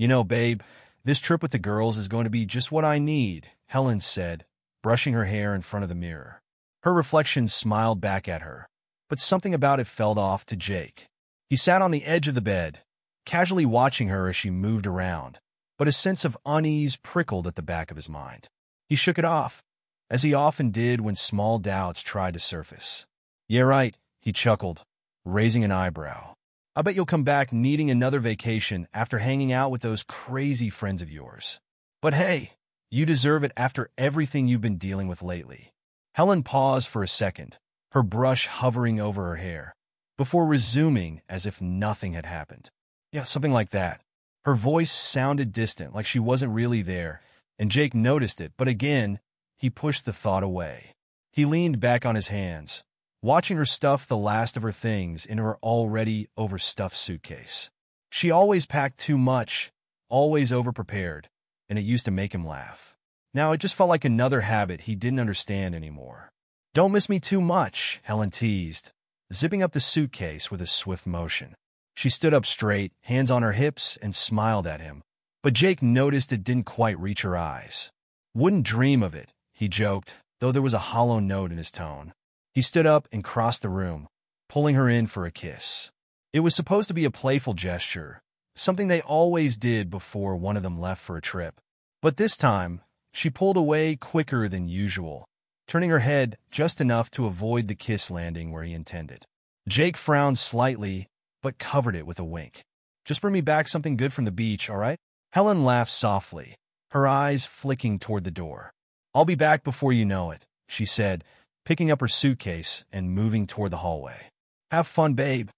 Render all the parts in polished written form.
Babe, this trip with the girls is going to be just what I need, Helen said, brushing her hair in front of the mirror. Her reflection smiled back at her, but something about it felt off to Jake. He sat on the edge of the bed, casually watching her as she moved around, but a sense of unease prickled at the back of his mind. He shook it off, as he often did when small doubts tried to surface. "Yeah, right," he chuckled, raising an eyebrow. "I bet you'll come back needing another vacation after hanging out with those crazy friends of yours. But hey, you deserve it after everything you've been dealing with lately." Helen paused for a second, her brush hovering over her hair, before resuming as if nothing had happened. "Yeah, something like that." Her voice sounded distant, like she wasn't really there, and Jake noticed it, but again, he pushed the thought away. He leaned back on his hands, watching her stuff the last of her things into her already overstuffed suitcase. She always packed too much, always overprepared, and it used to make him laugh. Now it just felt like another habit he didn't understand anymore. "Don't miss me too much," Helen teased, zipping up the suitcase with a swift motion. She stood up straight, hands on her hips, and smiled at him, but Jake noticed it didn't quite reach her eyes. "Wouldn't dream of it," he joked, though there was a hollow note in his tone. He stood up and crossed the room, pulling her in for a kiss. It was supposed to be a playful gesture, something they always did before one of them left for a trip. But this time, she pulled away quicker than usual, turning her head just enough to avoid the kiss landing where he intended. Jake frowned slightly, but covered it with a wink. "Just bring me back something good from the beach, all right?" Helen laughed softly, her eyes flicking toward the door. "I'll be back before you know it," she said, picking up her suitcase and moving toward the hallway. "Have fun, babe,"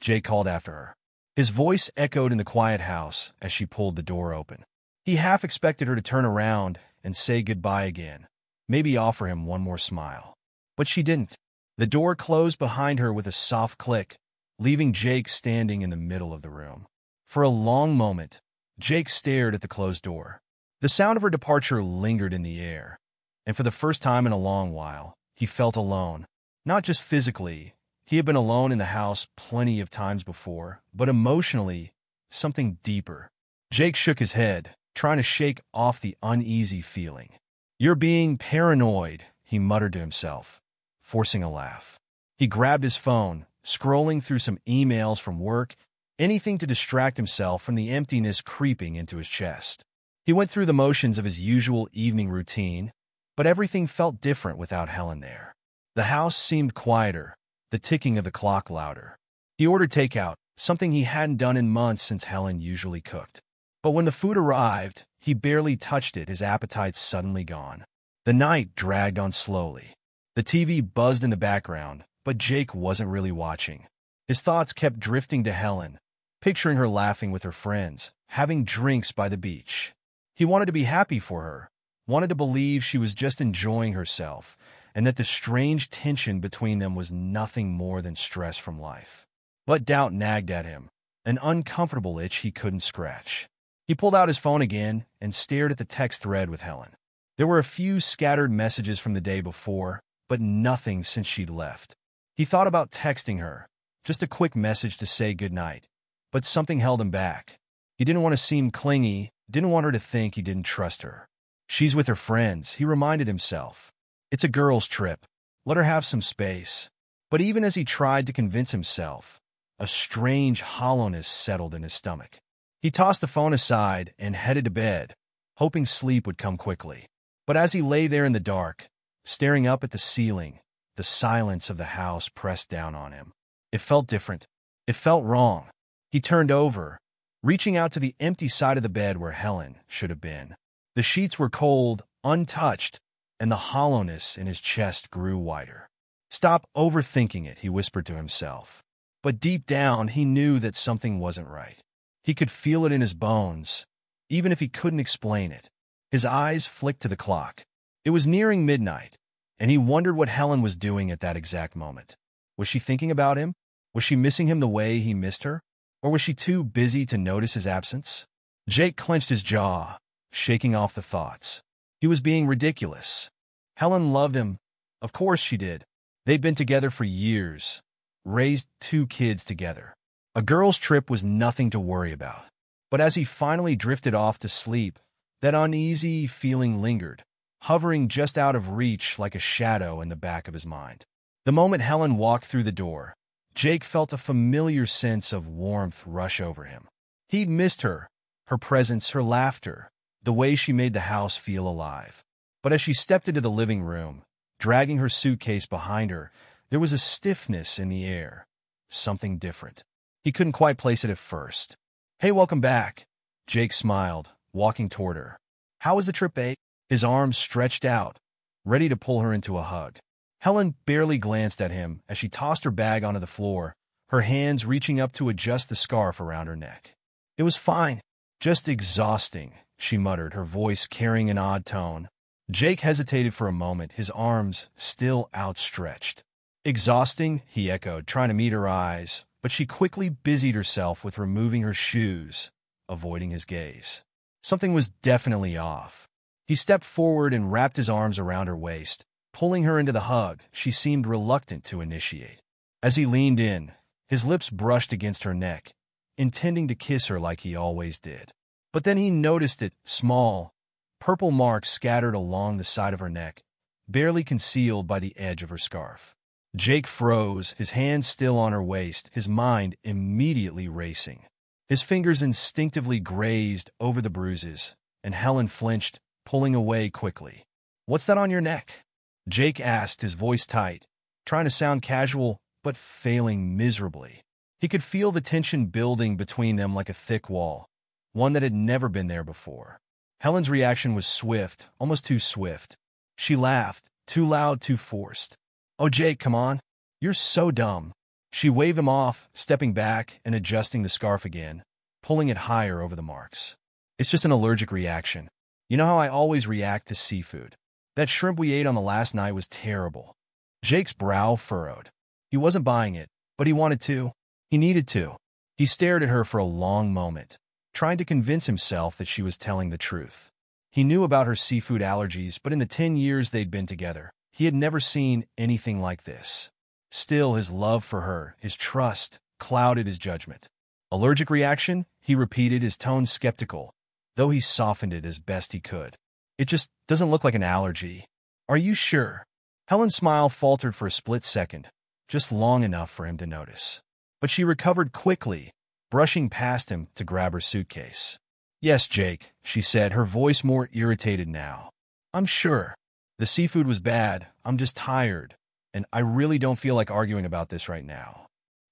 Jake called after her. His voice echoed in the quiet house as she pulled the door open. He half expected her to turn around and say goodbye again, maybe offer him one more smile. But she didn't. The door closed behind her with a soft click, leaving Jake standing in the middle of the room. For a long moment, Jake stared at the closed door. The sound of her departure lingered in the air, and for the first time in a long while, he felt alone. Not just physically, he had been alone in the house plenty of times before, but emotionally, something deeper. Jake shook his head, trying to shake off the uneasy feeling. "You're being paranoid," he muttered to himself, forcing a laugh. He grabbed his phone, scrolling through some emails from work, anything to distract himself from the emptiness creeping into his chest. He went through the motions of his usual evening routine, but everything felt different without Helen there. The house seemed quieter, the ticking of the clock louder. He ordered takeout, something he hadn't done in months since Helen usually cooked. But when the food arrived, he barely touched it, his appetite suddenly gone. The night dragged on slowly. The TV buzzed in the background, but Jake wasn't really watching. His thoughts kept drifting to Helen, picturing her laughing with her friends, having drinks by the beach. He wanted to be happy for her, wanted to believe she was just enjoying herself, and that the strange tension between them was nothing more than stress from life. But doubt nagged at him, an uncomfortable itch he couldn't scratch. He pulled out his phone again and stared at the text thread with Helen. There were a few scattered messages from the day before, but nothing since she'd left. He thought about texting her, just a quick message to say goodnight, but something held him back. He didn't want to seem clingy, didn't want her to think he didn't trust her. She's with her friends, he reminded himself. It's a girls' trip. Let her have some space. But even as he tried to convince himself, a strange hollowness settled in his stomach. He tossed the phone aside and headed to bed, hoping sleep would come quickly. But as he lay there in the dark, staring up at the ceiling, the silence of the house pressed down on him. It felt different. It felt wrong. He turned over, reaching out to the empty side of the bed where Helen should have been. The sheets were cold, untouched, and the hollowness in his chest grew wider. "Stop overthinking it," he whispered to himself. But deep down, he knew that something wasn't right. He could feel it in his bones, even if he couldn't explain it. His eyes flicked to the clock. It was nearing midnight, and he wondered what Helen was doing at that exact moment. Was she thinking about him? Was she missing him the way he missed her? Or was she too busy to notice his absence? Jake clenched his jaw, shaking off the thoughts. He was being ridiculous. Helen loved him. Of course she did. They'd been together for years, raised 2 kids together. A girls' trip was nothing to worry about. But as he finally drifted off to sleep, that uneasy feeling lingered, hovering just out of reach like a shadow in the back of his mind. The moment Helen walked through the door, Jake felt a familiar sense of warmth rush over him. He'd missed her, her presence, her laughter, the way she made the house feel alive. But as she stepped into the living room, dragging her suitcase behind her, there was a stiffness in the air, something different. He couldn't quite place it at first. "Hey, welcome back," Jake smiled, walking toward her. "How was the trip, babe?" His arms stretched out, ready to pull her into a hug. Helen barely glanced at him as she tossed her bag onto the floor, her hands reaching up to adjust the scarf around her neck. "It was fine, just exhausting," she muttered, her voice carrying an odd tone. Jake hesitated for a moment, his arms still outstretched. "Exhausting?" he echoed, trying to meet her eyes, but she quickly busied herself with removing her shoes, avoiding his gaze. Something was definitely off. He stepped forward and wrapped his arms around her waist, pulling her into the hug she seemed reluctant to initiate. As he leaned in, his lips brushed against her neck, intending to kiss her like he always did. But then he noticed it, small, purple marks scattered along the side of her neck, barely concealed by the edge of her scarf. Jake froze, his hands still on her waist, his mind immediately racing. His fingers instinctively grazed over the bruises, and Helen flinched, pulling away quickly. "What's that on your neck?" Jake asked, his voice tight, trying to sound casual, but failing miserably. He could feel the tension building between them like a thick wall, one that had never been there before. Helen's reaction was swift, almost too swift. She laughed, too loud, too forced. "Oh, Jake, come on. You're so dumb." She waved him off, stepping back and adjusting the scarf again, pulling it higher over the marks. "It's just an allergic reaction. You know how I always react to seafood. That shrimp we ate on the last night was terrible." Jake's brow furrowed. He wasn't buying it, but he wanted to. He needed to. He stared at her for a long moment, trying to convince himself that she was telling the truth. He knew about her seafood allergies, but in the 10 years they'd been together, he had never seen anything like this. Still, his love for her, his trust, clouded his judgment. "Allergic reaction?" he repeated, his tone skeptical, though he softened it as best he could. "It just doesn't look like an allergy. Are you sure?" Helen's smile faltered for a split second, just long enough for him to notice. But she recovered quickly, brushing past him to grab her suitcase. "Yes, Jake," she said, her voice more irritated now. "I'm sure. The seafood was bad. I'm just tired, and I really don't feel like arguing about this right now."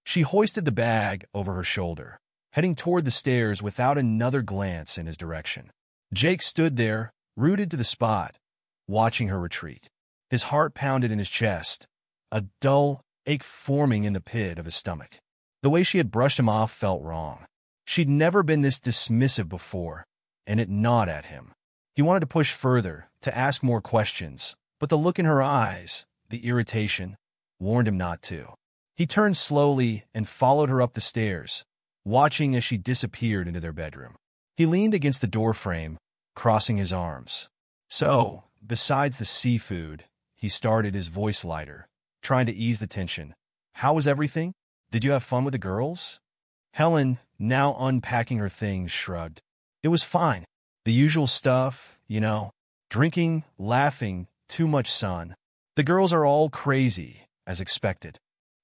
She hoisted the bag over her shoulder, heading toward the stairs without another glance in his direction. Jake stood there, rooted to the spot, watching her retreat. His heart pounded in his chest, a dull ache forming in the pit of his stomach. The way she had brushed him off felt wrong. She'd never been this dismissive before, and it gnawed at him. He wanted to push further, to ask more questions, but the look in her eyes, the irritation, warned him not to. He turned slowly and followed her up the stairs, watching as she disappeared into their bedroom. He leaned against the doorframe, crossing his arms. "So, besides the seafood," he started, his voice lighter, trying to ease the tension. "How was everything? Did you have fun with the girls?" Helen, now unpacking her things, shrugged. "It was fine. The usual stuff, you know. Drinking, laughing, too much sun. The girls are all crazy, as expected."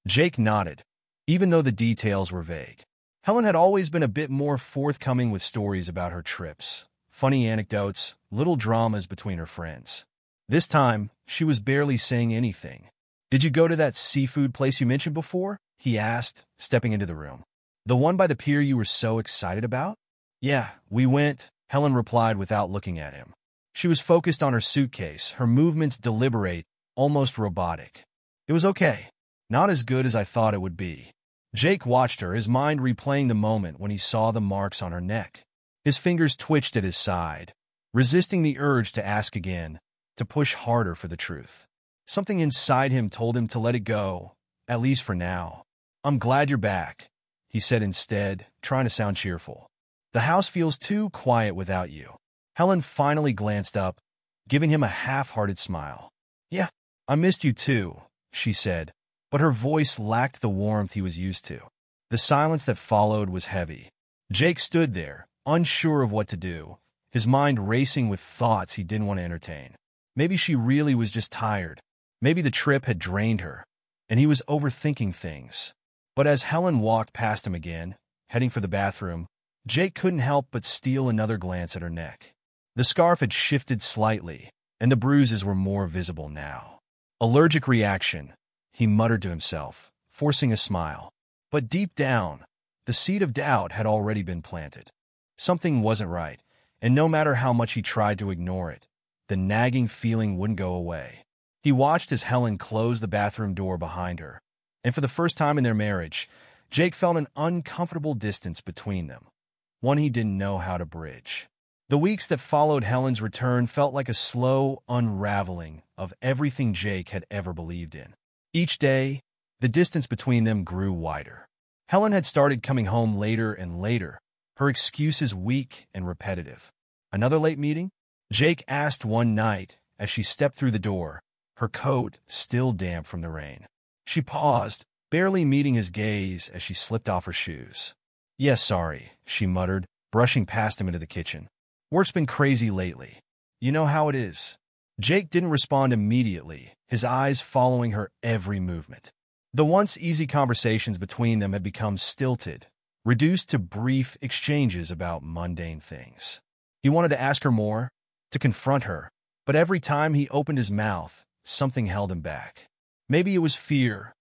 Jake nodded, even though the details were vague. Helen had always been a bit more forthcoming with stories about her trips, funny anecdotes, little dramas between her friends. This time, she was barely saying anything. "Did you go to that seafood place you mentioned before?" he asked, stepping into the room. "The one by the pier you were so excited about?" "Yeah, we went," Helen replied without looking at him. She was focused on her suitcase, her movements deliberate, almost robotic. "It was okay. Not as good as I thought it would be." Jake watched her, his mind replaying the moment when he saw the marks on her neck. His fingers twitched at his side, resisting the urge to ask again, to push harder for the truth. Something inside him told him to let it go, at least for now. "I'm glad you're back," he said instead, trying to sound cheerful. "The house feels too quiet without you." Helen finally glanced up, giving him a half-hearted smile. "Yeah, I missed you too," she said, but her voice lacked the warmth he was used to. The silence that followed was heavy. Jake stood there, unsure of what to do, his mind racing with thoughts he didn't want to entertain. Maybe she really was just tired. Maybe the trip had drained her, and he was overthinking things. But as Helen walked past him again, heading for the bathroom, Jake couldn't help but steal another glance at her neck. The scarf had shifted slightly, and the bruises were more visible now. Allergic reaction, he muttered to himself, forcing a smile. But deep down, the seed of doubt had already been planted. Something wasn't right, and no matter how much he tried to ignore it, the nagging feeling wouldn't go away. He watched as Helen closed the bathroom door behind her, and for the first time in their marriage, Jake felt an uncomfortable distance between them, one he didn't know how to bridge. The weeks that followed Helen's return felt like a slow unraveling of everything Jake had ever believed in. Each day, the distance between them grew wider. Helen had started coming home later and later, her excuses weak and repetitive. "Another late meeting?" Jake asked one night as she stepped through the door, her coat still damp from the rain. She paused, barely meeting his gaze as she slipped off her shoes. "Yes, sorry," she muttered, brushing past him into the kitchen. "Work's been crazy lately. You know how it is." Jake didn't respond immediately, his eyes following her every movement. The once easy conversations between them had become stilted, reduced to brief exchanges about mundane things. He wanted to ask her more, to confront her, but every time he opened his mouth, something held him back. Maybe it was fear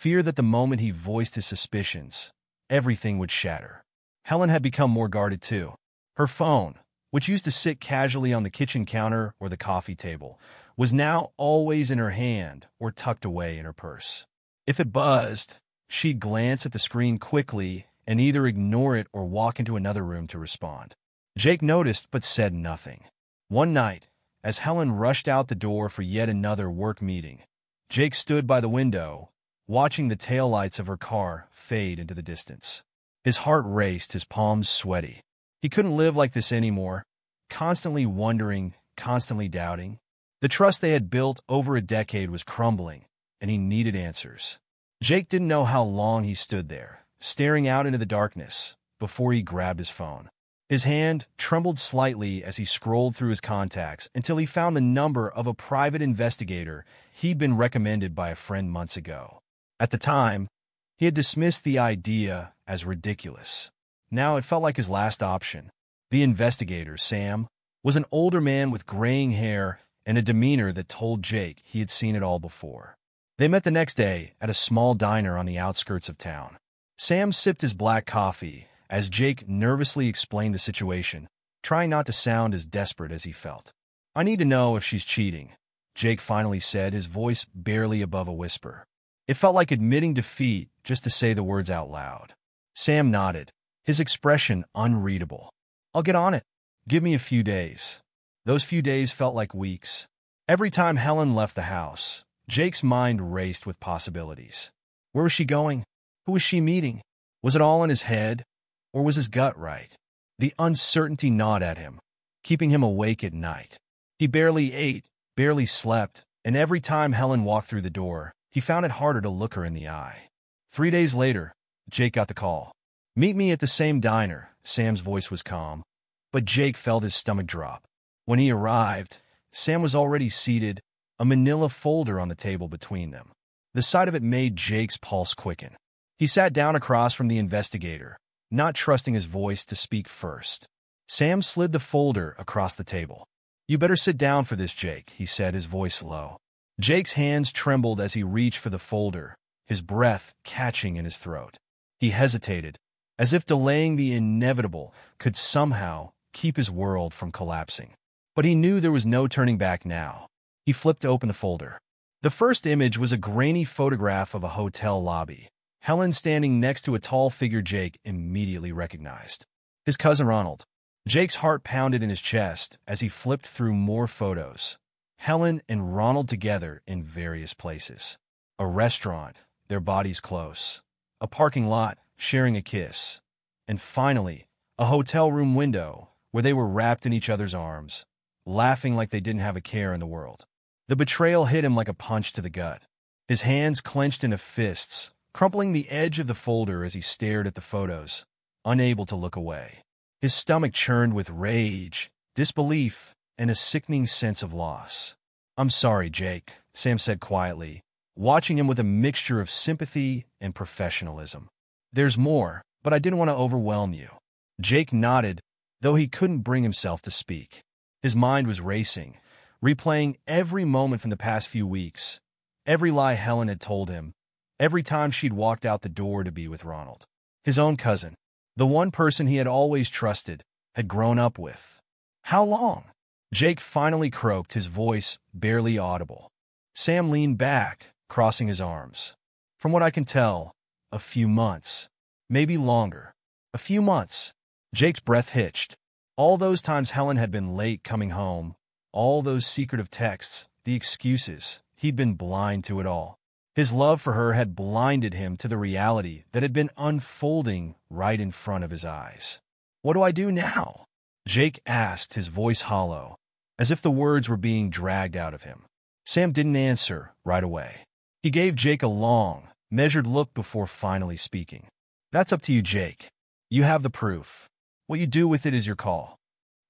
that the moment he voiced his suspicions, everything would shatter. Helen had become more guarded too. Her phone, which used to sit casually on the kitchen counter or the coffee table, was now always in her hand or tucked away in her purse. If it buzzed, she'd glance at the screen quickly and either ignore it or walk into another room to respond. Jake noticed but said nothing. One night, as Helen rushed out the door for yet another work meeting, Jake stood by the window, watching the taillights of her car fade into the distance. His heart raced, his palms sweaty. He couldn't live like this anymore, constantly wondering, constantly doubting. The trust they had built over a decade was crumbling, and he needed answers. Jake didn't know how long he stood there, staring out into the darkness, before he grabbed his phone. His hand trembled slightly as he scrolled through his contacts until he found the number of a private investigator he'd been recommended by a friend months ago. At the time, he had dismissed the idea as ridiculous. Now it felt like his last option. The investigator, Sam, was an older man with graying hair and a demeanor that told Jake he had seen it all before. They met the next day at a small diner on the outskirts of town. Sam sipped his black coffee as Jake nervously explained the situation, trying not to sound as desperate as he felt. "I need to know if she's cheating," Jake finally said, his voice barely above a whisper. It felt like admitting defeat just to say the words out loud. Sam nodded, his expression unreadable. "I'll get on it. Give me a few days." Those few days felt like weeks. Every time Helen left the house, Jake's mind raced with possibilities. Where was she going? Who was she meeting? Was it all in his head? Or was his gut right? The uncertainty gnawed at him, keeping him awake at night. He barely ate, barely slept, and every time Helen walked through the door, he found it harder to look her in the eye. 3 days later, Jake got the call. "Meet me at the same diner." Sam's voice was calm, but Jake felt his stomach drop. When he arrived, Sam was already seated, a manila folder on the table between them. The sight of it made Jake's pulse quicken. He sat down across from the investigator, not trusting his voice to speak first. Sam slid the folder across the table. "You better sit down for this, Jake," he said, his voice low. Jake's hands trembled as he reached for the folder, his breath catching in his throat. He hesitated, as if delaying the inevitable could somehow keep his world from collapsing. But he knew there was no turning back now. He flipped open the folder. The first image was a grainy photograph of a hotel lobby, Helen standing next to a tall figure Jake immediately recognized. His cousin Ronald. Jake's heart pounded in his chest as he flipped through more photos. Helen and Ronald together in various places. A restaurant, their bodies close. A parking lot, sharing a kiss. And finally, a hotel room window where they were wrapped in each other's arms, laughing like they didn't have a care in the world. The betrayal hit him like a punch to the gut. His hands clenched into fists, crumpling the edge of the folder as he stared at the photos, unable to look away. His stomach churned with rage, disbelief, and a sickening sense of loss. "I'm sorry, Jake," Sam said quietly, watching him with a mixture of sympathy and professionalism. "There's more, but I didn't want to overwhelm you." Jake nodded, though he couldn't bring himself to speak. His mind was racing, replaying every moment from the past few weeks, every lie Helen had told him, every time she'd walked out the door to be with Ronald. His own cousin, the one person he had always trusted, had grown up with. How long? Jake finally croaked, his voice barely audible. Sam leaned back, crossing his arms. "From what I can tell, a few months. Maybe longer. A few months." Jake's breath hitched. All those times Helen had been late coming home, all those secretive texts, the excuses, he'd been blind to it all. His love for her had blinded him to the reality that had been unfolding right in front of his eyes. "What do I do now?" Jake asked, his voice hollow, as if the words were being dragged out of him. Sam didn't answer right away. He gave Jake a long, measured look before finally speaking. "That's up to you, Jake. You have the proof. What you do with it is your call."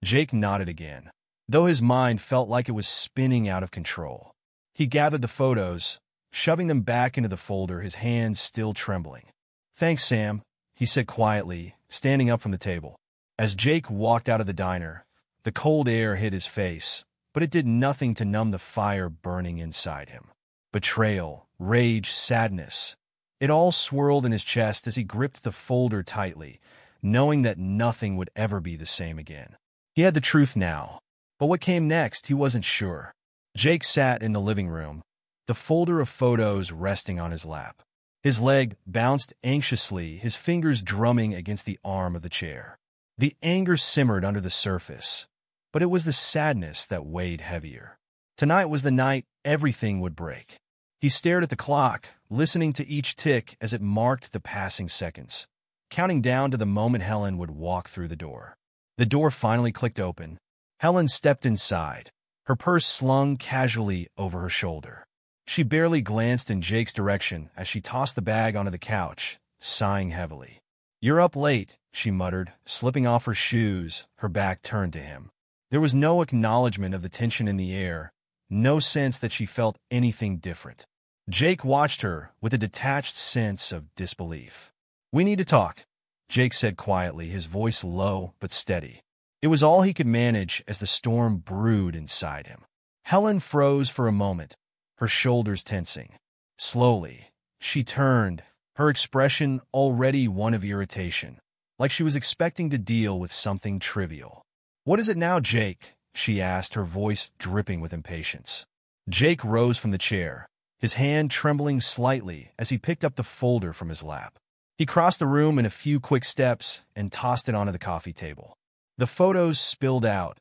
Jake nodded again, though his mind felt like it was spinning out of control. He gathered the photos, shoving them back into the folder, his hands still trembling. "Thanks, Sam," he said quietly, standing up from the table. As Jake walked out of the diner, the cold air hit his face, but it did nothing to numb the fire burning inside him. Betrayal, rage, sadness. It all swirled in his chest as he gripped the folder tightly, knowing that nothing would ever be the same again. He had the truth now, but what came next, he wasn't sure. Jake sat in the living room, the folder of photos resting on his lap. His leg bounced anxiously, his fingers drumming against the arm of the chair. The anger simmered under the surface, but it was the sadness that weighed heavier. Tonight was the night everything would break. He stared at the clock, listening to each tick as it marked the passing seconds, counting down to the moment Helen would walk through the door. The door finally clicked open. Helen stepped inside, her purse slung casually over her shoulder. She barely glanced in Jake's direction as she tossed the bag onto the couch, sighing heavily. "You're up late," she muttered, slipping off her shoes, her back turned to him. There was no acknowledgement of the tension in the air, no sense that she felt anything different. Jake watched her with a detached sense of disbelief. "We need to talk," Jake said quietly, his voice low but steady. It was all he could manage as the storm brewed inside him. Helen froze for a moment, her shoulders tensing. Slowly, she turned, her expression already one of irritation, like she was expecting to deal with something trivial. "What is it now, Jake?" she asked, her voice dripping with impatience. Jake rose from the chair, his hand trembling slightly as he picked up the folder from his lap. He crossed the room in a few quick steps and tossed it onto the coffee table. The photos spilled out,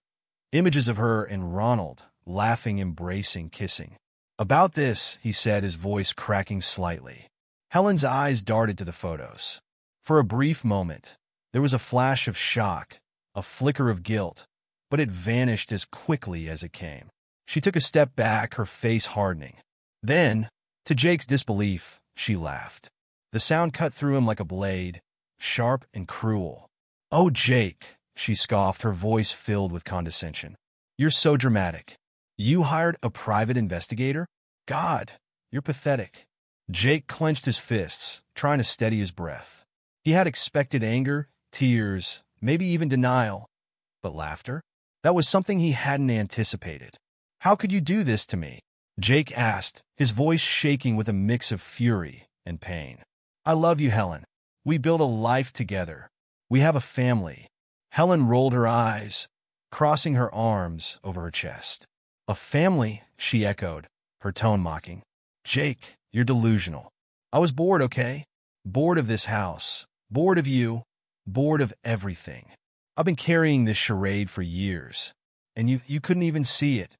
images of her and Ronald, laughing, embracing, kissing. "About this," he said, his voice cracking slightly. Helen's eyes darted to the photos. For a brief moment, there was a flash of shock, a flicker of guilt, but it vanished as quickly as it came. She took a step back, her face hardening. Then, to Jake's disbelief, she laughed. The sound cut through him like a blade, sharp and cruel. "Oh, Jake," she scoffed, her voice filled with condescension. "You're so dramatic. You hired a private investigator? God, you're pathetic." Jake clenched his fists, trying to steady his breath. He had expected anger, tears, maybe even denial. But laughter? That was something he hadn't anticipated. "How could you do this to me?" Jake asked, his voice shaking with a mix of fury and pain. "I love you, Helen. We built a life together. We have a family." Helen rolled her eyes, crossing her arms over her chest. "A family?" she echoed, her tone mocking. "Jake, you're delusional. I was bored, okay? Bored of this house. Bored of you. Bored of everything. I've been carrying this charade for years, and you couldn't even see it."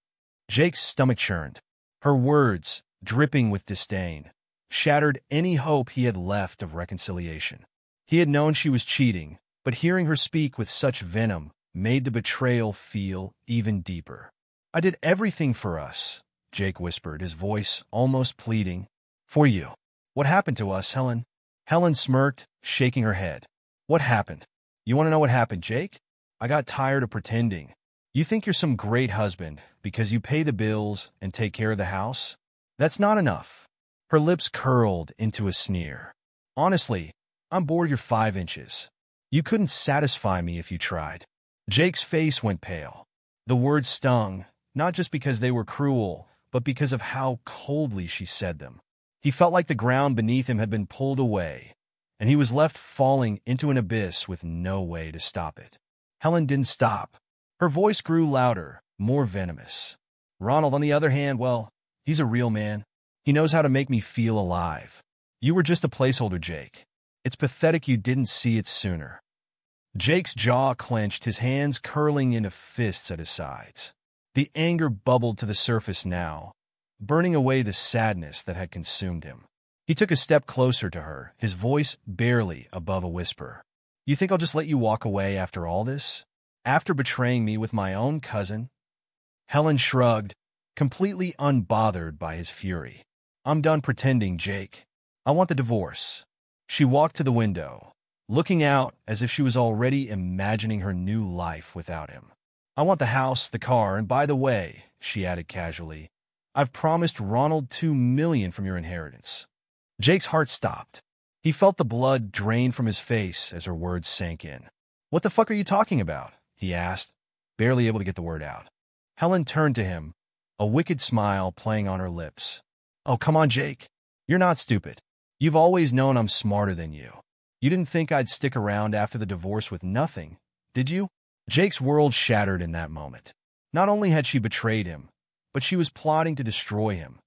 Jake's stomach churned. Her words, dripping with disdain, shattered any hope he had left of reconciliation. He had known she was cheating, but hearing her speak with such venom made the betrayal feel even deeper. "I did everything for us," Jake whispered, his voice almost pleading. "For you. What happened to us, Helen?" Helen smirked, shaking her head. "What happened? You want to know what happened, Jake?" I got tired of pretending. You think you're some great husband because you pay the bills and take care of the house? That's not enough." Her lips curled into a sneer. "Honestly, I'm bored you're 5 inches. You couldn't satisfy me if you tried." Jake's face went pale. The words stung, not just because they were cruel, but because of how coldly she said them. He felt like the ground beneath him had been pulled away, and he was left falling into an abyss with no way to stop it. Helen didn't stop. Her voice grew louder, more venomous. "Ronald, on the other hand, well, he's a real man. He knows how to make me feel alive. You were just a placeholder, Jake. It's pathetic you didn't see it sooner." Jake's jaw clenched, his hands curling into fists at his sides. The anger bubbled to the surface now, burning away the sadness that had consumed him. He took a step closer to her, his voice barely above a whisper. "You think I'll just let you walk away after all this? After betraying me with my own cousin?" Helen shrugged, completely unbothered by his fury. "I'm done pretending, Jake. I want the divorce." She walked to the window, looking out as if she was already imagining her new life without him. "I want the house, the car, and by the way," she added casually, "I've promised Ronald $2 million from your inheritance." Jake's heart stopped. He felt the blood drain from his face as her words sank in. "What the fuck are you talking about?" he asked, barely able to get the word out. Helen turned to him, a wicked smile playing on her lips. "Oh, come on, Jake. You're not stupid. You've always known I'm smarter than you. You didn't think I'd stick around after the divorce with nothing, did you?" Jake's world shattered in that moment. Not only had she betrayed him, but she was plotting to destroy him,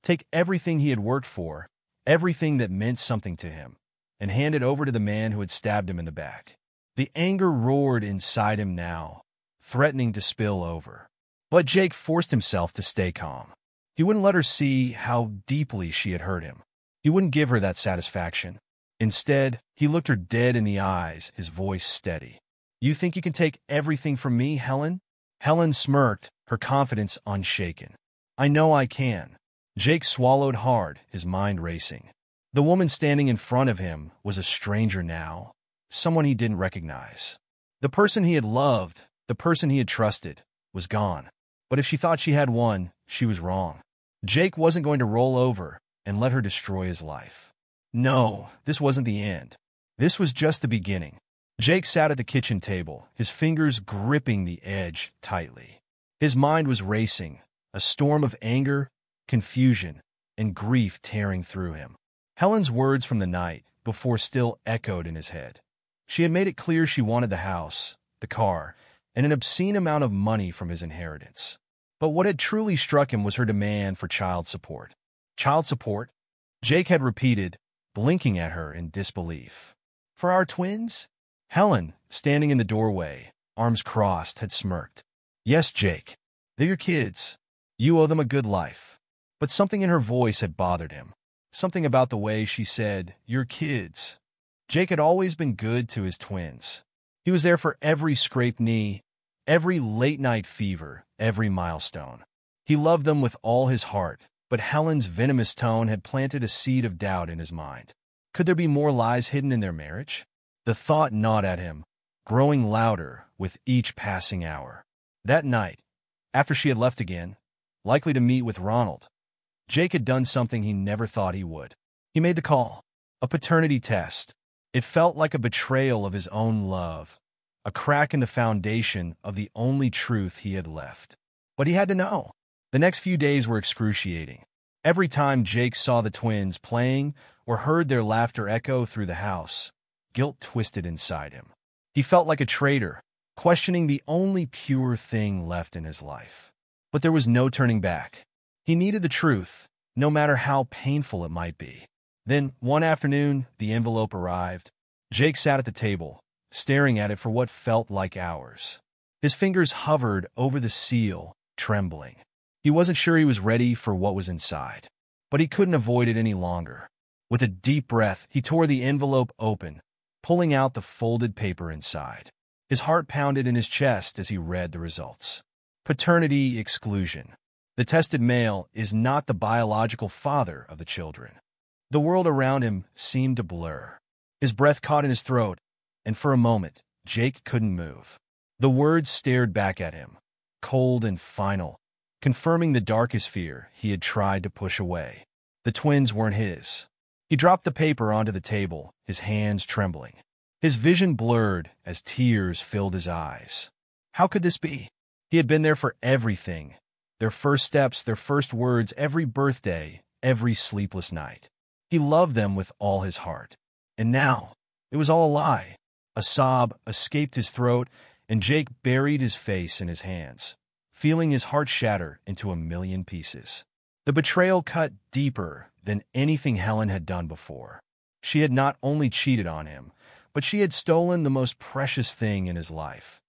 take everything he had worked for, everything that meant something to him, and hand it over to the man who had stabbed him in the back. The anger roared inside him now, threatening to spill over. But Jake forced himself to stay calm. He wouldn't let her see how deeply she had hurt him. He wouldn't give her that satisfaction. Instead, he looked her dead in the eyes, his voice steady. "You think you can take everything from me, Helen?" Helen smirked, her confidence unshaken. "I know I can." Jake swallowed hard, his mind racing. The woman standing in front of him was a stranger now, someone he didn't recognize. The person he had loved, the person he had trusted, was gone. But if she thought she had won, she was wrong. Jake wasn't going to roll over and let her destroy his life. No, this wasn't the end. This was just the beginning. Jake sat at the kitchen table, his fingers gripping the edge tightly. His mind was racing, a storm of anger, confusion, and grief tearing through him. Helen's words from the night before still echoed in his head. She had made it clear she wanted the house, the car, and an obscene amount of money from his inheritance. But what had truly struck him was her demand for child support. "Child support?" Jake had repeated, blinking at her in disbelief. "For our twins?" Helen, standing in the doorway, arms crossed, had smirked. "Yes, Jake. They're your kids. You owe them a good life." But something in her voice had bothered him. Something about the way she said, "your kids." Jake had always been good to his twins. He was there for every scraped knee, every late-night fever, every milestone. He loved them with all his heart, but Helen's venomous tone had planted a seed of doubt in his mind. Could there be more lies hidden in their marriage? The thought gnawed at him, growing louder with each passing hour. That night, after she had left again, likely to meet with Ronald, Jake had done something he never thought he would. He made the call, a paternity test. It felt like a betrayal of his own love, a crack in the foundation of the only truth he had left. But he had to know. The next few days were excruciating. Every time Jake saw the twins playing or heard their laughter echo through the house, guilt twisted inside him. He felt like a traitor, questioning the only pure thing left in his life. But there was no turning back. He needed the truth, no matter how painful it might be. Then, one afternoon, the envelope arrived. Jake sat at the table, staring at it for what felt like hours. His fingers hovered over the seal, trembling. He wasn't sure he was ready for what was inside, but he couldn't avoid it any longer. With a deep breath, he tore the envelope open, pulling out the folded paper inside. His heart pounded in his chest as he read the results. Paternity exclusion. The tested male is not the biological father of the children. The world around him seemed to blur. His breath caught in his throat, and for a moment, Jake couldn't move. The words stared back at him, cold and final, confirming the darkest fear he had tried to push away. The twins weren't his. He dropped the paper onto the table, his hands trembling. His vision blurred as tears filled his eyes. How could this be? He had been there for everything. Their first steps, their first words, every birthday, every sleepless night. He loved them with all his heart. And now, it was all a lie. A sob escaped his throat, and Jake buried his face in his hands, feeling his heart shatter into a million pieces. The betrayal cut deeper than anything Helen had done before. She had not only cheated on him, but she had stolen the most precious thing in his life,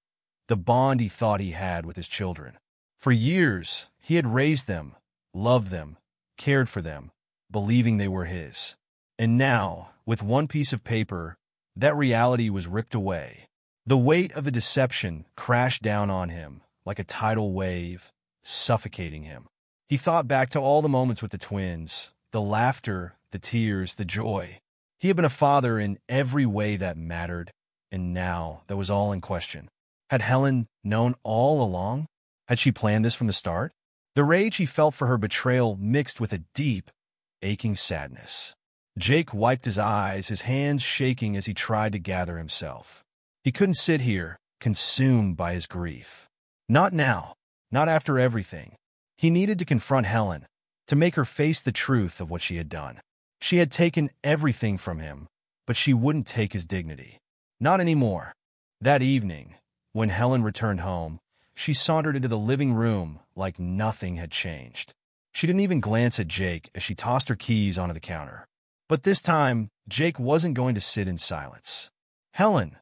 the bond he thought he had with his children. For years, he had raised them, loved them, cared for them, believing they were his. And now, with one piece of paper, that reality was ripped away. The weight of the deception crashed down on him like a tidal wave, suffocating him. He thought back to all the moments with the twins, the laughter, the tears, the joy. He had been a father in every way that mattered, and now that was all in question. Had Helen known all along? Had she planned this from the start? The rage he felt for her betrayal mixed with a deep, aching sadness. Jake wiped his eyes, his hands shaking as he tried to gather himself. He couldn't sit here, consumed by his grief. Not now, not after everything. He needed to confront Helen, to make her face the truth of what she had done. She had taken everything from him, but she wouldn't take his dignity. Not anymore. That evening, when Helen returned home, she sauntered into the living room like nothing had changed. She didn't even glance at Jake as she tossed her keys onto the counter. But this time, Jake wasn't going to sit in silence. Helen!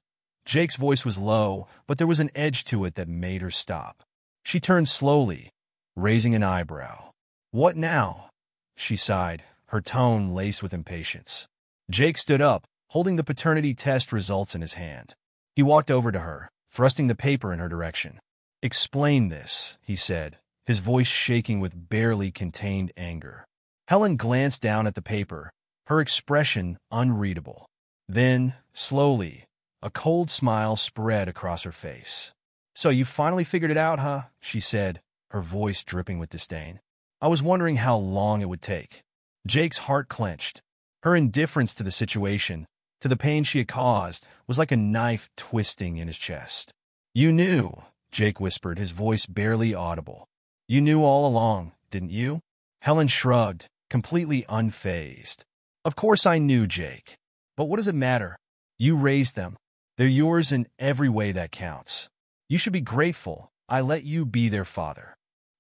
Jake's voice was low, but there was an edge to it that made her stop. She turned slowly, raising an eyebrow. What now? She sighed, her tone laced with impatience. Jake stood up, holding the paternity test results in his hand. He walked over to her, thrusting the paper in her direction. Explain this, he said, his voice shaking with barely contained anger. Helen glanced down at the paper, her expression unreadable. Then, slowly, a cold smile spread across her face. So you finally figured it out, huh? She said, her voice dripping with disdain. I was wondering how long it would take. Jake's heart clenched. Her indifference to the situation, to the pain she had caused, was like a knife twisting in his chest. You knew, Jake whispered, his voice barely audible. You knew all along, didn't you? Helen shrugged, completely unfazed. Of course I knew, Jake. But what does it matter? You raised them. They're yours in every way that counts. You should be grateful I let you be their father.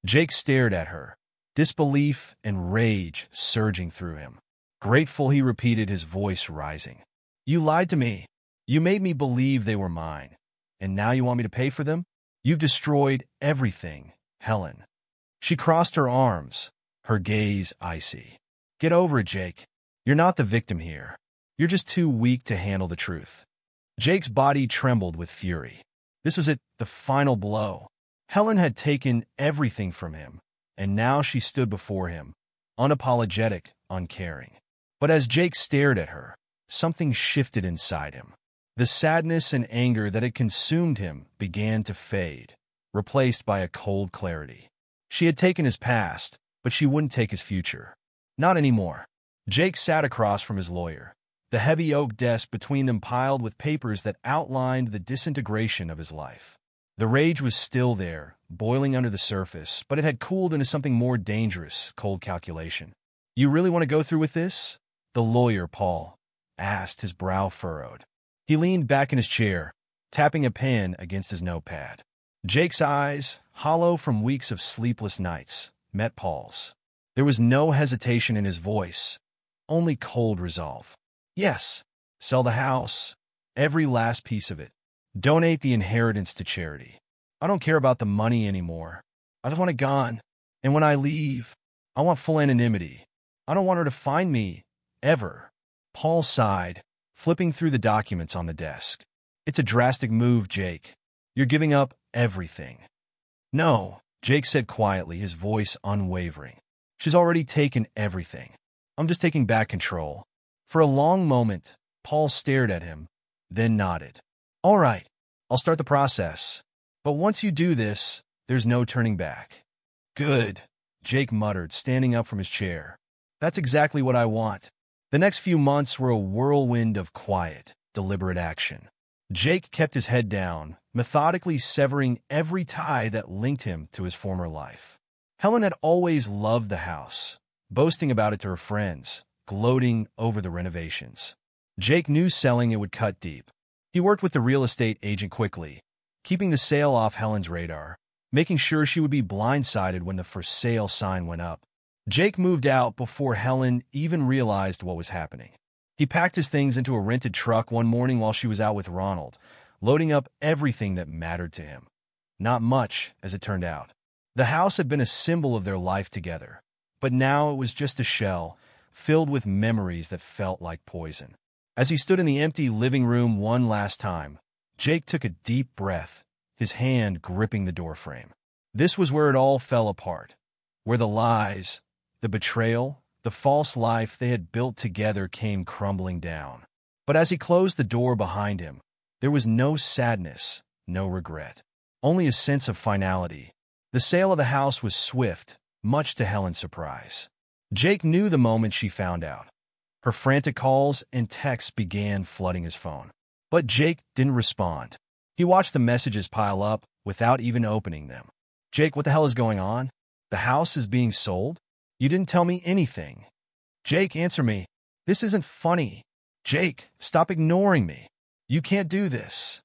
Jake stared at her, disbelief and rage surging through him. Grateful, he repeated, his voice rising. You lied to me. You made me believe they were mine. And now you want me to pay for them? You've destroyed everything, Helen. She crossed her arms, her gaze icy. Get over it, Jake. You're not the victim here. You're just too weak to handle the truth. Jake's body trembled with fury. This was it, the final blow. Helen had taken everything from him, and now she stood before him, unapologetic, uncaring. But as Jake stared at her, something shifted inside him. The sadness and anger that had consumed him began to fade, replaced by a cold clarity. She had taken his past, but she wouldn't take his future. Not anymore. Jake sat across from his lawyer, the heavy oak desk between them piled with papers that outlined the disintegration of his life. The rage was still there, boiling under the surface, but it had cooled into something more dangerous, cold calculation. You really want to go through with this? The lawyer, Paul, asked, his brow furrowed. He leaned back in his chair, tapping a pen against his notepad. Jake's eyes, hollow from weeks of sleepless nights, met Paul's. There was no hesitation in his voice, only cold resolve. Yes, sell the house, every last piece of it. Donate the inheritance to charity. I don't care about the money anymore. I just want it gone. And when I leave, I want full anonymity. I don't want her to find me, ever. Paul sighed, flipping through the documents on the desk. It's a drastic move, Jake. You're giving up everything. No, Jake said quietly, his voice unwavering. She's already taken everything. I'm just taking back control. For a long moment, Paul stared at him, then nodded. All right, I'll start the process. But once you do this, there's no turning back. Good, Jake muttered, standing up from his chair. That's exactly what I want. The next few months were a whirlwind of quiet, deliberate action. Jake kept his head down, methodically severing every tie that linked him to his former life. Helen had always loved the house, boasting about it to her friends, gloating over the renovations. Jake knew selling it would cut deep. He worked with the real estate agent quickly, keeping the sale off Helen's radar, making sure she would be blindsided when the for sale sign went up. Jake moved out before Helen even realized what was happening. He packed his things into a rented truck one morning while she was out with Ronald, loading up everything that mattered to him. Not much, as it turned out. The house had been a symbol of their life together, but now it was just a shell, filled with memories that felt like poison. As he stood in the empty living room one last time, Jake took a deep breath, his hand gripping the doorframe. This was where it all fell apart, where the lies, the betrayal, the false life they had built together came crumbling down. But as he closed the door behind him, there was no sadness, no regret, only a sense of finality. The sale of the house was swift, much to Helen's surprise. Jake knew the moment she found out. Her frantic calls and texts began flooding his phone. But Jake didn't respond. He watched the messages pile up without even opening them. Jake, what the hell is going on? The house is being sold? You didn't tell me anything. Jake, answer me. This isn't funny. Jake, stop ignoring me. You can't do this.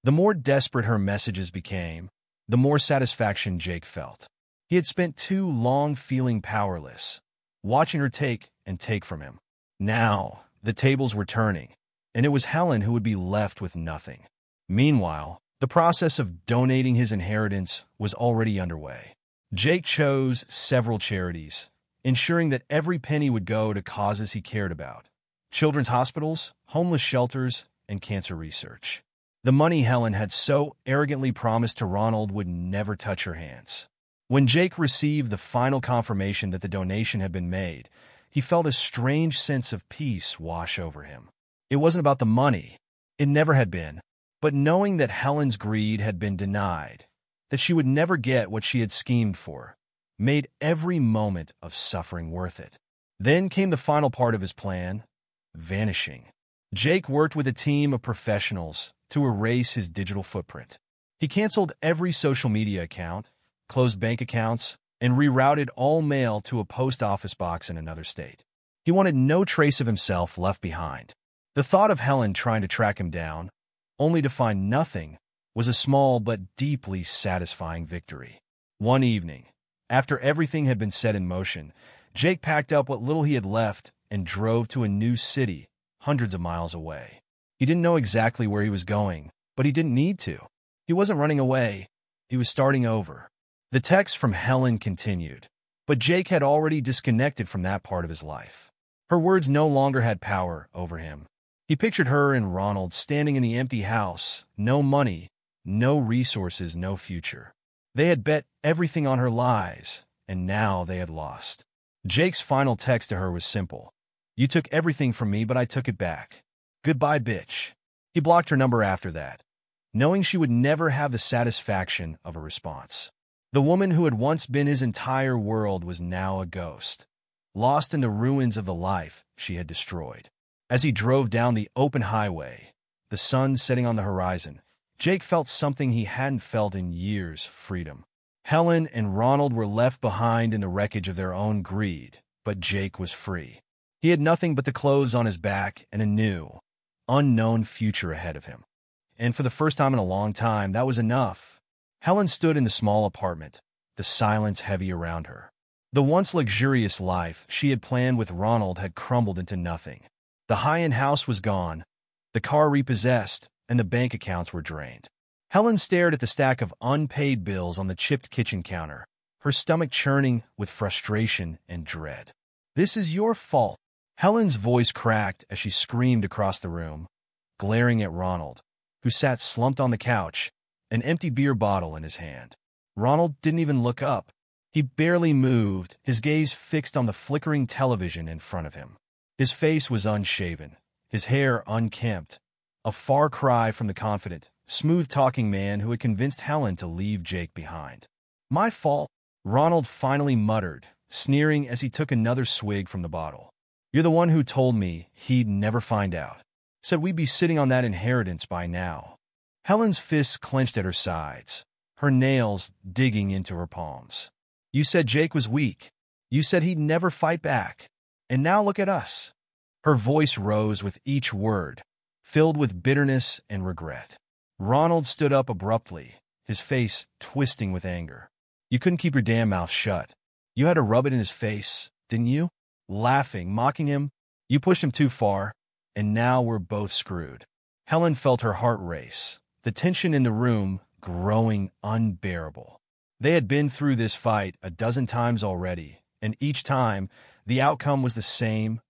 The more desperate her messages became, the more satisfaction Jake felt. He had spent too long feeling powerless, watching her take and take from him. Now, the tables were turning, and it was Helen who would be left with nothing. Meanwhile, the process of donating his inheritance was already underway. Jake chose several charities, ensuring that every penny would go to causes he cared about: children's hospitals, homeless shelters, and cancer research. The money Helen had so arrogantly promised to Ronald would never touch her hands. When Jake received the final confirmation that the donation had been made, he felt a strange sense of peace wash over him. It wasn't about the money. It never had been. But knowing that Helen's greed had been denied, that she would never get what she had schemed for, made every moment of suffering worth it. Then came the final part of his plan: vanishing. Jake worked with a team of professionals to erase his digital footprint. He canceled every social media account, closed bank accounts, and rerouted all mail to a post office box in another state. He wanted no trace of himself left behind. The thought of Helen trying to track him down, only to find nothing, was a small but deeply satisfying victory. One evening, after everything had been set in motion, Jake packed up what little he had left and drove to a new city, hundreds of miles away. He didn't know exactly where he was going, but he didn't need to. He wasn't running away. He was starting over. The text from Helen continued, but Jake had already disconnected from that part of his life. Her words no longer had power over him. He pictured her and Ronald standing in the empty house, no money, no resources, no future. They had bet everything on her lies, and now they had lost. Jake's final text to her was simple: "You took everything from me, but I took it back. Goodbye, bitch." He blocked her number after that, knowing she would never have the satisfaction of a response. The woman who had once been his entire world was now a ghost, lost in the ruins of the life she had destroyed. As he drove down the open highway, the sun setting on the horizon, Jake felt something he hadn't felt in years: freedom. Helen and Ronald were left behind in the wreckage of their own greed, but Jake was free. He had nothing but the clothes on his back and a new, unknown future ahead of him. And for the first time in a long time, that was enough. Helen stood in the small apartment, the silence heavy around her. The once luxurious life she had planned with Ronald had crumbled into nothing. The high-end house was gone, the car repossessed, and the bank accounts were drained. Helen stared at the stack of unpaid bills on the chipped kitchen counter, her stomach churning with frustration and dread. "This is your fault." Helen's voice cracked as she screamed across the room, glaring at Ronald, who sat slumped on the couch, an empty beer bottle in his hand. Ronald didn't even look up. He barely moved, his gaze fixed on the flickering television in front of him. His face was unshaven, his hair unkempt, a far cry from the confident, smooth-talking man who had convinced Helen to leave Jake behind. "My fault," Ronald finally muttered, sneering as he took another swig from the bottle. "You're the one who told me he'd never find out. Said we'd be sitting on that inheritance by now." Helen's fists clenched at her sides, her nails digging into her palms. "You said Jake was weak. You said he'd never fight back. And now look at us." Her voice rose with each word, filled with bitterness and regret. Ronald stood up abruptly, his face twisting with anger. "You couldn't keep your damn mouth shut. You had to rub it in his face, didn't you? Laughing, mocking him. You pushed him too far, and now we're both screwed." Helen felt her heart race, the tension in the room growing unbearable. They had been through this fight a dozen times already, and each time the outcome was the same: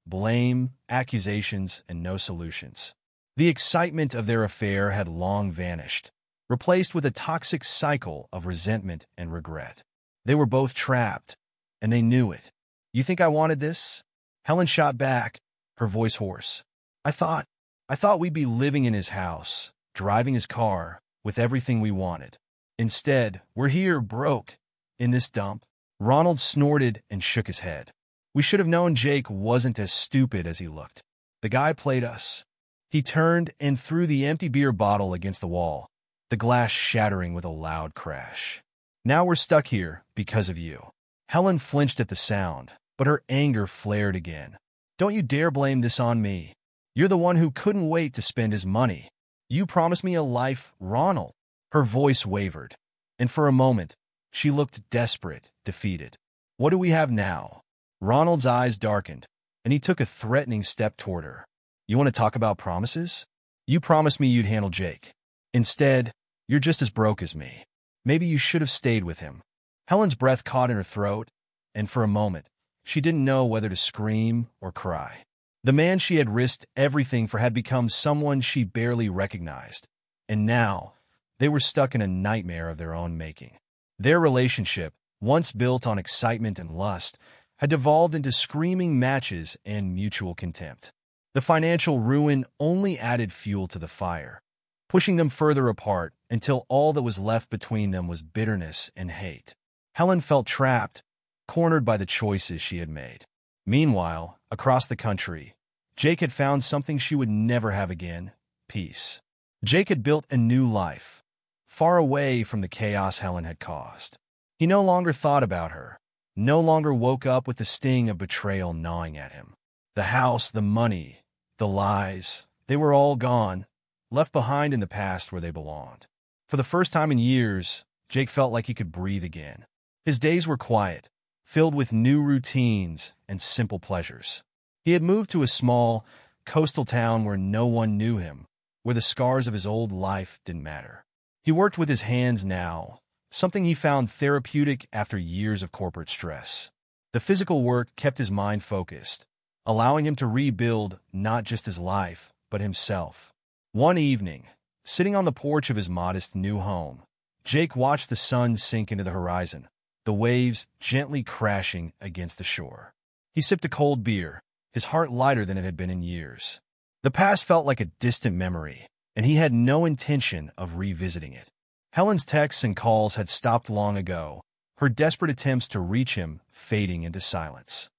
blame, accusations, and no solutions. The excitement of their affair had long vanished, replaced with a toxic cycle of resentment and regret. They were both trapped, and they knew it. "You think I wanted this?" Helen shot back, her voice hoarse. I thought we'd be living in his house, driving his car, with everything we wanted. Instead, we're here, broke, in this dump." Ronald snorted and shook his head. "We should have known Jake wasn't as stupid as he looked. The guy played us." He turned and threw the empty beer bottle against the wall, the glass shattering with a loud crash. "Now we're stuck here because of you." Helen flinched at the sound, but her anger flared again. "Don't you dare blame this on me. You're the one who couldn't wait to spend his money. You promised me a life, Ronald." Her voice wavered, and for a moment, she looked desperate, defeated. "What do we have now?" Ronald's eyes darkened, and he took a threatening step toward her. "You want to talk about promises? You promised me you'd handle Jake. Instead, you're just as broke as me. Maybe you should have stayed with him." Helen's breath caught in her throat, and for a moment, she didn't know whether to scream or cry. The man she had risked everything for had become someone she barely recognized, and now they were stuck in a nightmare of their own making. Their relationship, once built on excitement and lust, had devolved into screaming matches and mutual contempt. The financial ruin only added fuel to the fire, pushing them further apart until all that was left between them was bitterness and hate. Helen felt trapped, cornered by the choices she had made. Meanwhile, across the country, Jake had found something she would never have again: peace. Jake had built a new life, far away from the chaos Helen had caused. He no longer thought about her, no longer woke up with the sting of betrayal gnawing at him. The house, the money, the lies, they were all gone, left behind in the past where they belonged. For the first time in years, Jake felt like he could breathe again. His days were quiet, filled with new routines and simple pleasures. He had moved to a small, coastal town where no one knew him, where the scars of his old life didn't matter. He worked with his hands now, something he found therapeutic after years of corporate stress. The physical work kept his mind focused, allowing him to rebuild not just his life, but himself. One evening, sitting on the porch of his modest new home, Jake watched the sun sink into the horizon, the waves gently crashing against the shore. He sipped a cold beer, his heart lighter than it had been in years. The past felt like a distant memory, and he had no intention of revisiting it. Helen's texts and calls had stopped long ago, her desperate attempts to reach him fading into silence.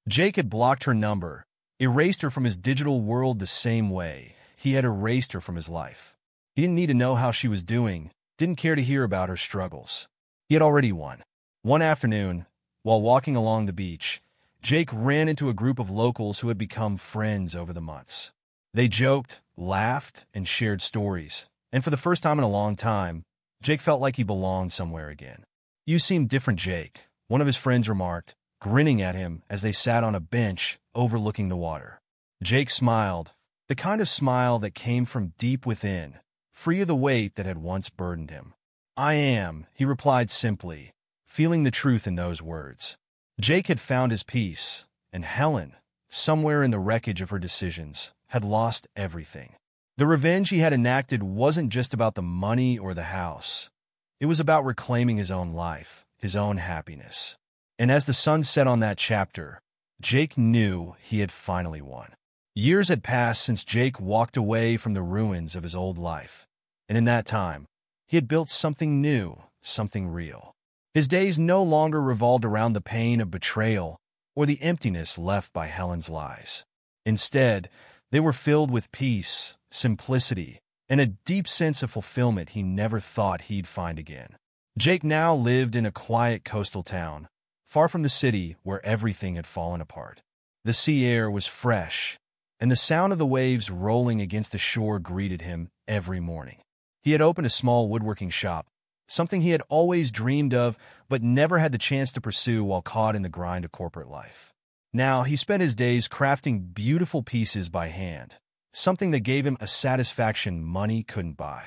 Jake had blocked her number, erased her from his digital world the same way he had erased her from his life. He didn't need to know how she was doing, didn't care to hear about her struggles. He had already won. One afternoon, while walking along the beach, Jake ran into a group of locals who had become friends over the months. They joked, laughed, and shared stories, and for the first time in a long time, Jake felt like he belonged somewhere again. "You seem different, Jake," one of his friends remarked, grinning at him as they sat on a bench overlooking the water. Jake smiled, the kind of smile that came from deep within, free of the weight that had once burdened him. "I am," he replied simply, feeling the truth in those words. Jake had found his peace, and Helen, somewhere in the wreckage of her decisions, had lost everything. The revenge he had enacted wasn't just about the money or the house. It was about reclaiming his own life, his own happiness. And as the sun set on that chapter, Jake knew he had finally won. Years had passed since Jake walked away from the ruins of his old life, And in that time, he had built something new, something real. His days no longer revolved around the pain of betrayal or the emptiness left by Helen's lies. Instead, they were filled with peace, simplicity, and a deep sense of fulfillment he never thought he'd find again. Jake now lived in a quiet coastal town, far from the city where everything had fallen apart. The sea air was fresh, and the sound of the waves rolling against the shore greeted him every morning. He had opened a small woodworking shop, something he had always dreamed of but never had the chance to pursue while caught in the grind of corporate life. Now he spent his days crafting beautiful pieces by hand, something that gave him a satisfaction money couldn't buy.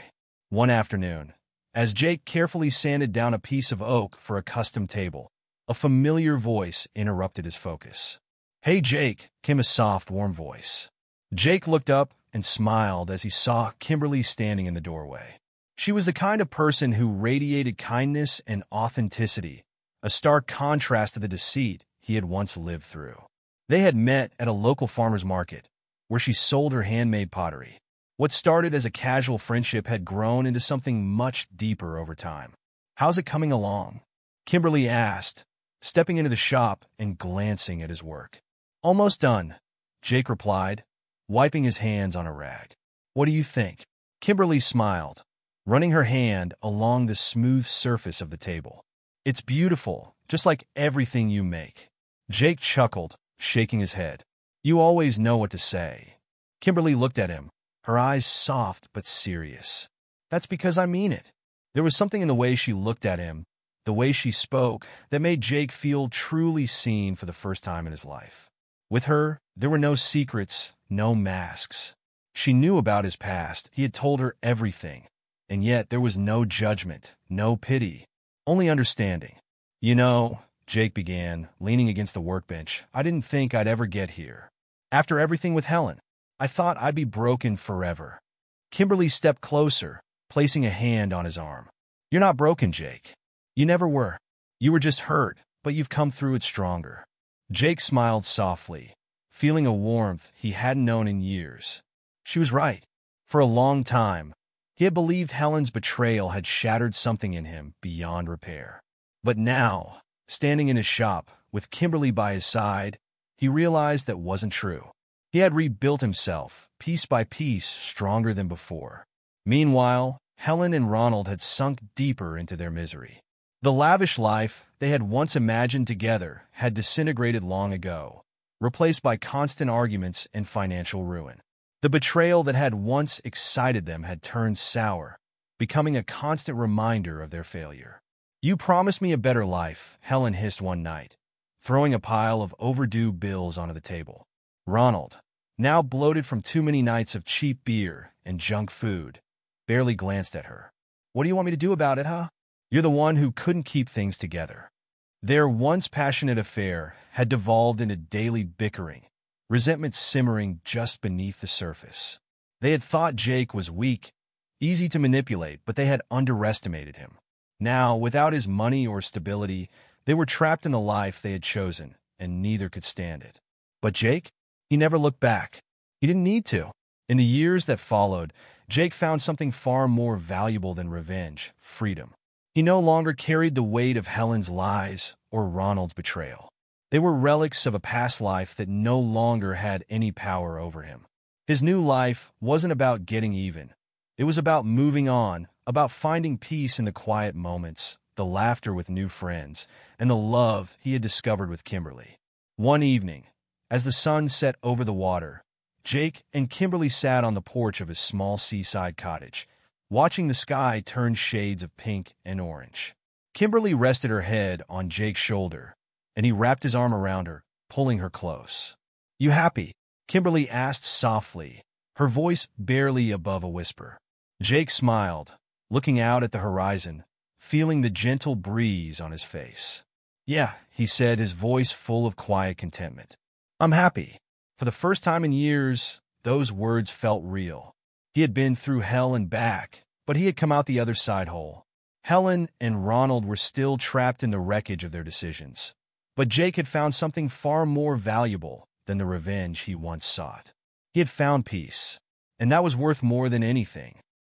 One afternoon, as Jake carefully sanded down a piece of oak for a custom table, a familiar voice interrupted his focus. "Hey, Jake," came a soft, warm voice. Jake looked up and smiled as he saw Kimberly standing in the doorway. She was the kind of person who radiated kindness and authenticity, a stark contrast to the deceit he had once lived through. They had met at a local farmer's market, where she sold her handmade pottery. What started as a casual friendship had grown into something much deeper over time. "How's it coming along?" Kimberly asked, stepping into the shop and glancing at his work. "Almost done," Jake replied, wiping his hands on a rag. "What do you think?" Kimberly smiled, running her hand along the smooth surface of the table. "It's beautiful, just like everything you make." Jake chuckled, shaking his head. "You always know what to say." Kimberly looked at him, her eyes soft but serious. "That's because I mean it." There was something in the way she looked at him, the way she spoke, that made Jake feel truly seen for the first time in his life. With her, there were no secrets, no masks. She knew about his past, he had told her everything, and yet there was no judgment, no pity, only understanding. "You know," Jake began, leaning against the workbench, "I didn't think I'd ever get here. After everything with Helen, I thought I'd be broken forever." Kimberly stepped closer, placing a hand on his arm. "You're not broken, Jake. You never were. You were just hurt, but you've come through it stronger." Jake smiled softly, feeling a warmth he hadn't known in years. She was right. For a long time, he had believed Helen's betrayal had shattered something in him beyond repair. But now, standing in his shop, with Kimberly by his side, he realized that wasn't true. He had rebuilt himself, piece by piece, stronger than before. Meanwhile, Helen and Ronald had sunk deeper into their misery. The lavish life they had once imagined together had disintegrated long ago, replaced by constant arguments and financial ruin. The betrayal that had once excited them had turned sour, becoming a constant reminder of their failure. "You promised me a better life," Helen hissed one night, throwing a pile of overdue bills onto the table. Ronald, now bloated from too many nights of cheap beer and junk food, barely glanced at her. "What do you want me to do about it, huh? You're the one who couldn't keep things together." Their once passionate affair had devolved into daily bickering, resentment simmering just beneath the surface. They had thought Jake was weak, easy to manipulate, but they had underestimated him. Now, without his money or stability, they were trapped in the life they had chosen, and neither could stand it. But Jake? He never looked back. He didn't need to. In the years that followed, Jake found something far more valuable than revenge: freedom. He no longer carried the weight of Helen's lies or Ronald's betrayal. They were relics of a past life that no longer had any power over him. His new life wasn't about getting even. It was about moving on, about finding peace in the quiet moments, the laughter with new friends, and the love he had discovered with Kimberly. One evening, as the sun set over the water, Jake and Kimberly sat on the porch of his small seaside cottage, watching the sky turn shades of pink and orange. Kimberly rested her head on Jake's shoulder, and he wrapped his arm around her, pulling her close. "You happy?" Kimberly asked softly, her voice barely above a whisper. Jake smiled, looking out at the horizon, feeling the gentle breeze on his face. "Yeah," he said, his voice full of quiet contentment. "I'm happy." For the first time in years, those words felt real. He had been through hell and back, but he had come out the other side whole. Helen and Ronald were still trapped in the wreckage of their decisions. But Jake had found something far more valuable than the revenge he once sought. He had found peace, and that was worth more than anything.